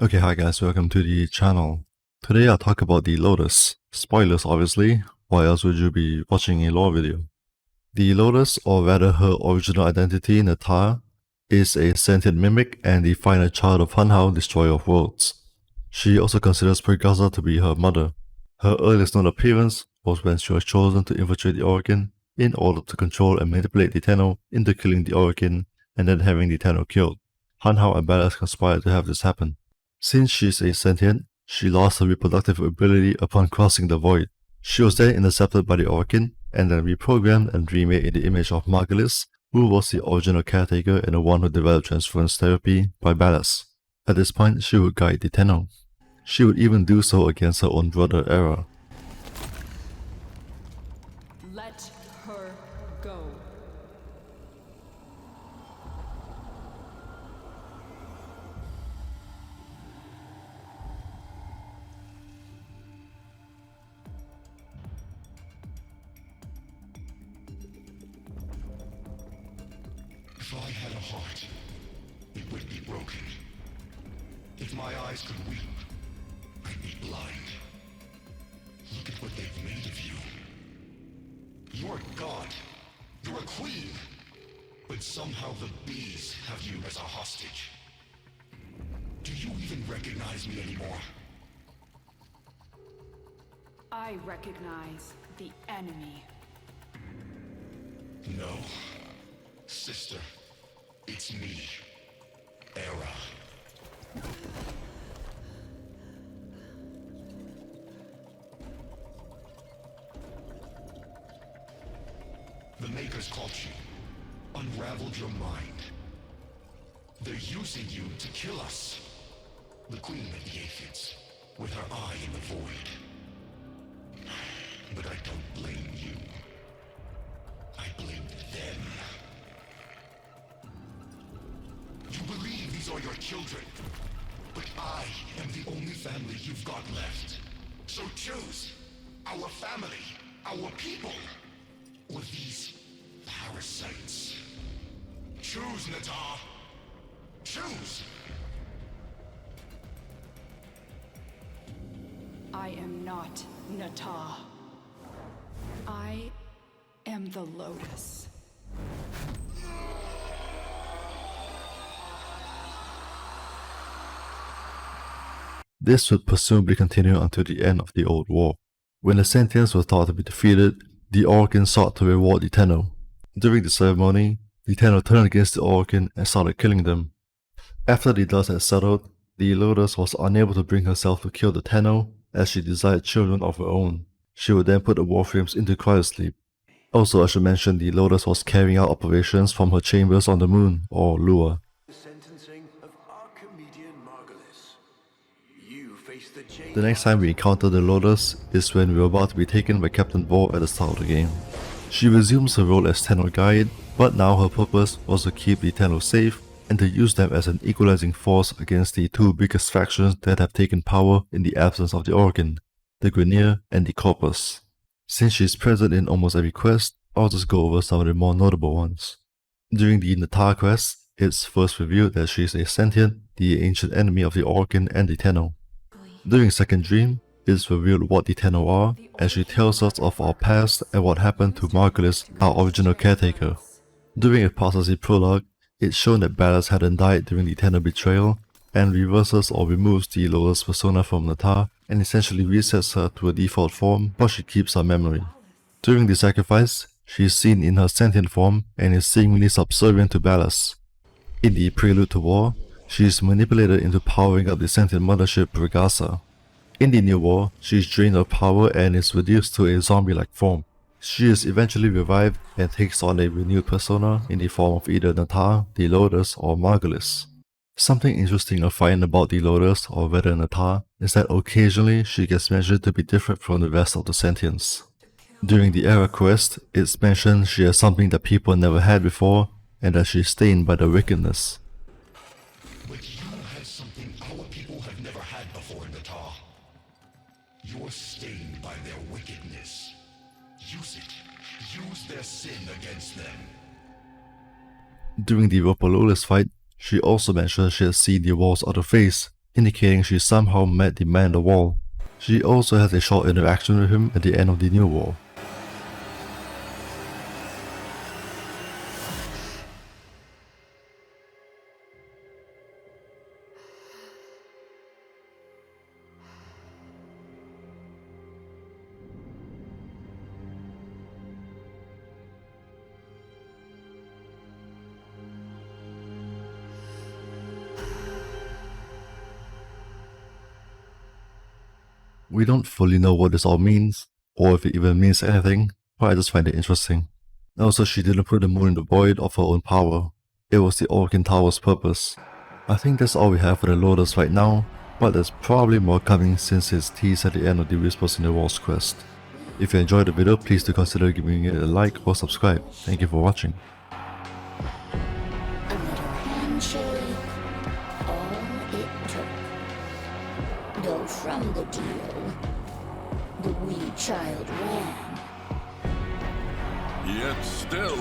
Okay, hi guys, welcome to the channel. Today I'll talk about the Lotus. Spoilers obviously, why else would you be watching a lore video? The Lotus, or rather her original identity, Natah, is a sentient mimic and the final child of Hunhao, Destroyer of Worlds. She also considers Pregasa to be her mother. Her earliest known appearance was when she was chosen to infiltrate the Organ in order to control and manipulate the Tenno into killing the Organ and then having the Tenno killed. Hunhao and Ballas conspired to have this happen. Since she is a sentient, she lost her reproductive ability upon crossing the void. She was then intercepted by the Organ and then reprogrammed and remade in the image of Margulis, who was the original caretaker and the one who developed transference therapy by Ballas. At this point, she would guide the Tenno. She would even do so against her own brother Erra. Let her go. If I had a heart, it would be broken. If my eyes could weep, I'd be blind. Look at what they've made of you. You're a god. You're a queen. But somehow the bees have you as a hostage. Do you even recognize me anymore? I recognize the enemy. No. Sister, it's me, Erra. The Makers caught you, unraveled your mind. They're using you to kill us. The Queen of the Aphids, with her eye in the void. But I don't blame you. I blame them. You believe these are your children, but I am the only family you've got left. So choose our family, our people, or these parasites. Choose, Natah. Choose! I am not Natah. I am the Lotus. This would presumably continue until the end of the Old War. When the Sentients were thought to be defeated, the Organ sought to reward the Tenno. During the ceremony, the Tenno turned against the Organ and started killing them. After the dust had settled, the Lotus was unable to bring herself to kill the Tenno as she desired children of her own. She would then put the Warframes into cryosleep. Also, I should mention the Lotus was carrying out operations from her chambers on the moon, or Lua. The next time we encounter the Lotus is when we are about to be taken by Captain Vor at the start of the game. She resumes her role as Tenno Guide, but now her purpose was to keep the Tenno safe and to use them as an equalizing force against the two biggest factions that have taken power in the absence of the Organ, the Grineer and the Corpus. Since she is present in almost every quest, I'll just go over some of the more notable ones. During the Natah quest, it's first revealed that she is a sentient, the ancient enemy of the Organ and the Tenno. During Second Dream, it's revealed what the Tenno are, and she tells us of our past and what happened to Margulis, our original caretaker. During Apostasy Prologue, it's shown that Ballas hadn't died during the Tenno betrayal, and reverses or removes the Lotus persona from Natah and essentially resets her to a default form, but she keeps her memory. During the sacrifice, she is seen in her sentient form and is seemingly subservient to Ballas. In the Prelude to War, she is manipulated into powering up the sentient mothership Pregasa. In the New War, she is drained of power and is reduced to a zombie-like form. She is eventually revived and takes on a renewed persona in the form of either Natah, the Lotus, or Margulis. Something interesting I find about the Lotus, or rather Natah, is that occasionally she gets mentioned to be different from the rest of the sentients. During the Erra quest, it's mentioned she has something that people never had before, and that she is stained by the wickedness. But you have something our people have never had before, Natah. You're stained by their wickedness. Use it. Use their sin against them. During the Lotus fight, she also mentioned she had seen the wall's other face, indicating she somehow met the man on the wall. She also has a short interaction with him at the end of the new war. We don't fully know what this all means, or if it even means anything, but I just find it interesting. Also, she didn't put the moon in the void of her own power. It was the Orkin Tower's purpose. I think that's all we have for the Lotus right now, but there's probably more coming since it's teased at the end of the Whispers in the Walls quest. If you enjoyed the video, please do consider giving it a like or subscribe. Thank you for watching. A little handshake, all it took. Though from the deal, the wee child ran. Yet still,